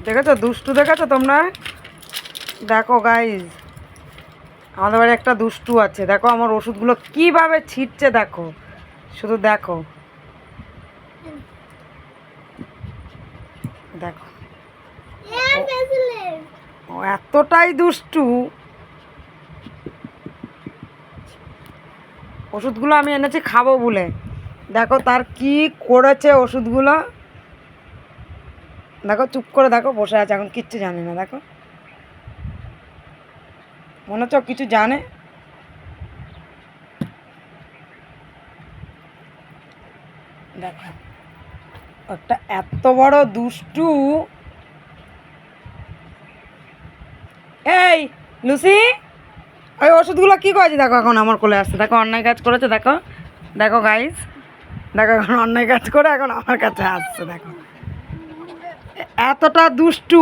দেখেছো দুষ্টু, দেখেছো তোমরা? দেখো গাইজ, আমাদের বাড়ি একটা দুষ্টু আছে। দেখো আমার ওষুধগুলো কিভাবে ছিটছে, দেখো শুধু দেখো, দেখো ও এতটাই দুষ্টু। ওষুধগুলো আমি এনেছি খাবো বলে, দেখো তার কি করেছে ওষুধগুলো। দেখো চুপ করে দেখো বসে আছে, এখন কিচ্ছু জানে না। দেখো মনে হচ্ছে ও কিছু জানে। দেখো একটা এত বড় দুষ্টু। এই লুসি, ওই ওষুধগুলো কি করেছে দেখো, এখন আমার কোলে আসছে। দেখো অন্যায় কাজ করেছে, দেখো দেখো গাইস, দেখো এখন অন্যায় কাজ করে এখন আমার কাছে আসছে। দেখো এতটা দুষ্টু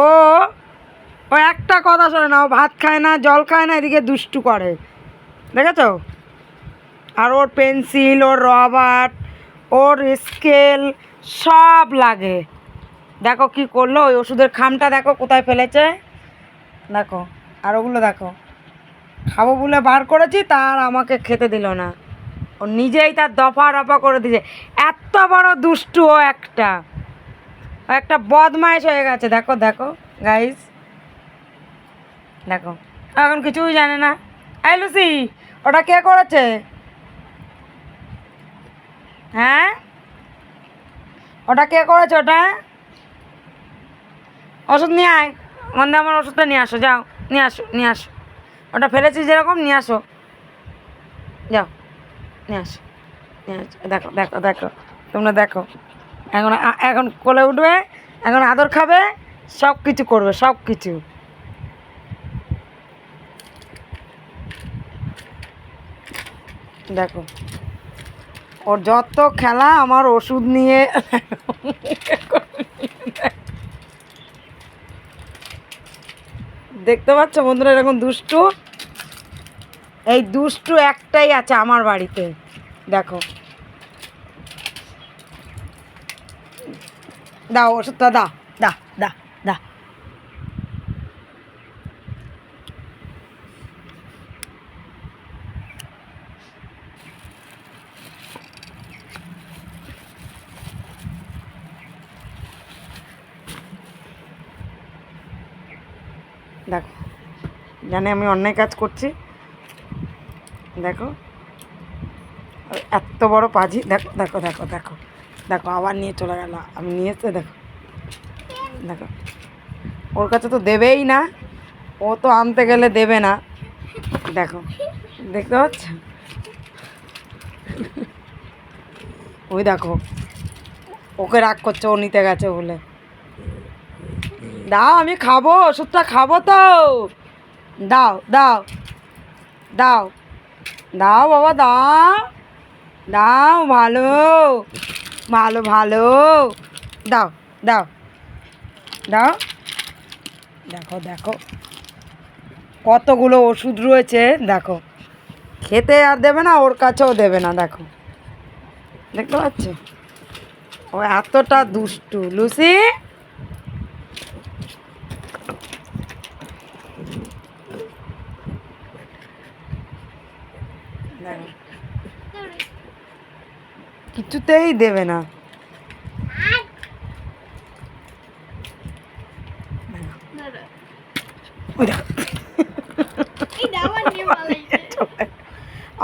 ও, ও একটা কথা শোনে না, ও ভাত খায় না, জল খায় না, এদিকে দুষ্টু করে, দেখেছো? আর ওর পেন্সিল, ওর রবার, ওর স্কেল সব লাগে। দেখো কি করলো, ওই ওষুধের খামটা দেখো কোথায় ফেলেছে, দেখো। আর ওগুলো দেখো, খাবো বলে বার করেছি, তার আমাকে খেতে দিল না, ও নিজেই তার দফা রফা করে দিয়েছে। এত বড় দুষ্টু ও একটা, ও একটা বদমাইশ হয়ে গেছে। দেখো দেখো গাইস, দেখো এখন কিছুই জানে না। এই লুসি, ওটা কে করেছে? হ্যাঁ, ওটা কে করেছে? ওটা ওষুধ নিয়ে আয়, মন্দে আমার ওষুধটা নিয়ে আসো, যাও নিয়ে আসো, নিয়ে আসো। ওটা ফেলেছি যেরকম, নিয়ে আসো, যাও নিয়ে আসো, নিয়ে আসো। দেখো দেখো দেখো, তোমরা দেখো, এখন এখন কোলে উঠবে, এখন আদর খাবে, সব কিছু করবে, সব কিছু। দেখো ওর যত খেলা আমার ওষুধ নিয়ে। দেখতে পাচ্ছ বন্ধুরা, এরকম দুষ্টু, এই দুষ্টু একটাই আছে আমার বাড়িতে। দেখো দাও ওষুধটা, দাও দা দা দা। দেখো জানে আমি অন্যায় কাজ করছি। দেখো এত বড় পাজি, দেখো দেখো দেখো দেখো দেখো, আবার নিয়ে চলে গেল। আমি নিয়েছে, দেখো দেখো, ওর কাছে তো দেবেই না, ও তো আনতে গেলে দেবে না। দেখো দেখতে পাচ্ছ, ওই দেখো ওকে রাগ করছে, ও নিতে গেছে বলে। দাও আমি খাবো, ওষুধটা খাবো তো, দাও দাও দাও দাও বাবা, দাও দাও, ভালো ভালো ভালো, দাও দাও দাও। দেখো দেখো কতগুলো ওষুধ রয়েছে, দেখো খেতে আর দেবে না, ওর কাছেও দেবে না। দেখো দেখতে পাচ্ছ, ও এতটা দুষ্টু লুসি। দেখো কিছুতেই দেবে না। ওই দেখো,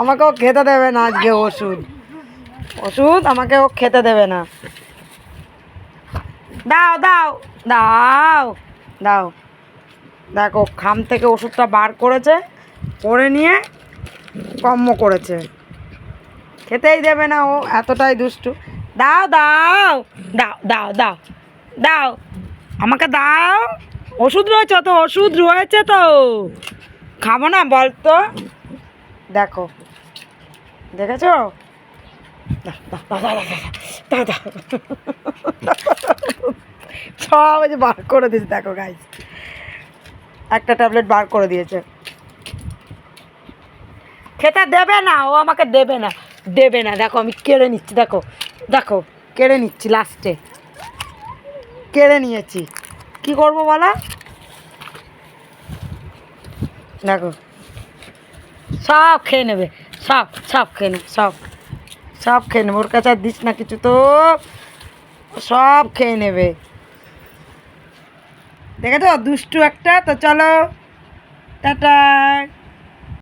আমাকেও খেতে দেবে না আজকে ওষুধ, ওষুধ আমাকে ও খেতে দেবে না। দাও দাও দাও দাও। দেখো খাম থেকে ওষুধটা বার করেছে, করে নিয়ে কম্ম করেছে, খেতেই দেবে না, ও এতটাই দুষ্টু। দাও দাও দাও দাও দাও দাও, আমাকে দাও, ওষুধ রয়েছে তো, ওষুধ রয়েছে তো, খাবো না বল তো। দেখো দেখেছো, দাও দাও দাও দাও দাও দাও, সব যে বার করে দিয়েছে। দেখো গাইস, একটা ট্যাবলেট বার করে দিয়েছে, খেতে দেবে না, ও আমাকে দেবে না, দেবে না। দেখো আমি কেড়ে নিচ্ছি, দেখো দেখো কেড়ে নিচ্ছি লাস্টে। কেড়ে নিয়েছি, কি করবো বলো? দেখো সব খেয়ে নেবে, সব সব খেয়ে নেবে, সব সব খেয়ে নেবে। ওর কাছে আর দিস না কিছু তো, সব খেয়ে নেবে। দেখেছো দুষ্টু একটা। তো চলো টাটা।